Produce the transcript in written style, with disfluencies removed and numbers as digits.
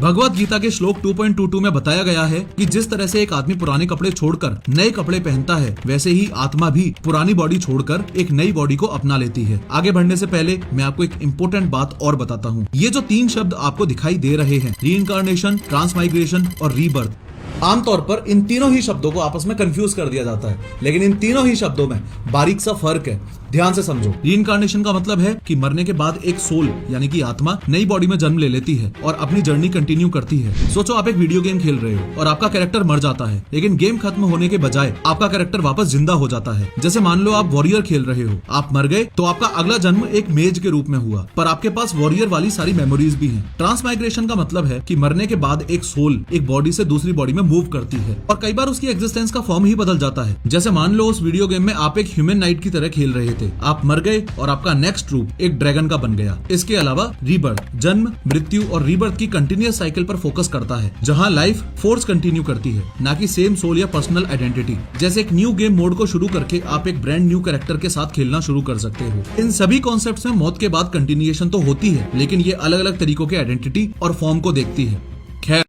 भगवत गीता के श्लोक 2.22 में बताया गया है कि जिस तरह से एक आदमी पुराने कपड़े छोड़कर नए कपड़े पहनता है, वैसे ही आत्मा भी पुरानी बॉडी छोड़कर एक नई बॉडी को अपना लेती है। आगे बढ़ने से पहले मैं आपको एक इम्पोर्टेंट बात और बताता हूँ। ये जो 3 शब्द आपको दिखाई दे रहे हैं, रीइंकार्नेशन, ट्रांसमाइग्रेशन और रीबर्थ, आमतौर पर इन तीनों ही शब्दों को आपस में कंफ्यूज कर दिया जाता है, लेकिन इन तीनों ही शब्दों में बारीक सा फर्क है। ध्यान से समझो। रीइंकार्नेशन का मतलब है कि मरने के बाद एक सोल यानी कि आत्मा नई बॉडी में जन्म ले लेती है और अपनी जर्नी कंटिन्यू करती है। सोचो आप एक वीडियो गेम खेल रहे हो और आपका कैरेक्टर मर जाता है, लेकिन गेम खत्म होने के बजाय आपका कैरेक्टर वापस जिंदा हो जाता है। जैसे मान लो आप वॉरियर खेल रहे हो, आप मर गए तो आपका अगला जन्म एक मेज के रूप में हुआ, पर आपके पास वॉरियर वाली सारी मेमोरीज भी हैं। ट्रांसमाइग्रेशन का मतलब है कि मरने के बाद एक सोल एक बॉडी से दूसरी बॉडी में मूव करती है और कई बार उसकी एग्जिस्टेंस का फॉर्म ही बदल जाता है। जैसे मान लो उस वीडियो गेम में आप एक ह्यूमन नाइट की तरह खेल रहे थे, आप मर गए और आपका नेक्स्ट रूप एक ड्रैगन का बन गया। इसके अलावा रीबर्थ जन्म, मृत्यु और रीबर्थ की कंटिन्यूअस साइकिल पर फोकस करता है, जहां लाइफ फोर्स कंटिन्यू करती है, ना कि सेम सोल या पर्सनल आइडेंटिटी। जैसे एक न्यू गेम मोड को शुरू करके आप एक ब्रांड न्यू कैरेक्टर के साथ खेलना शुरू कर सकते हो। इन सभी कॉन्सेप्ट्स में मौत के बाद कंटिन्यूएशन तो होती है, लेकिन ये अलग अलग तरीकों के आइडेंटिटी और फॉर्म को देखती है। खैर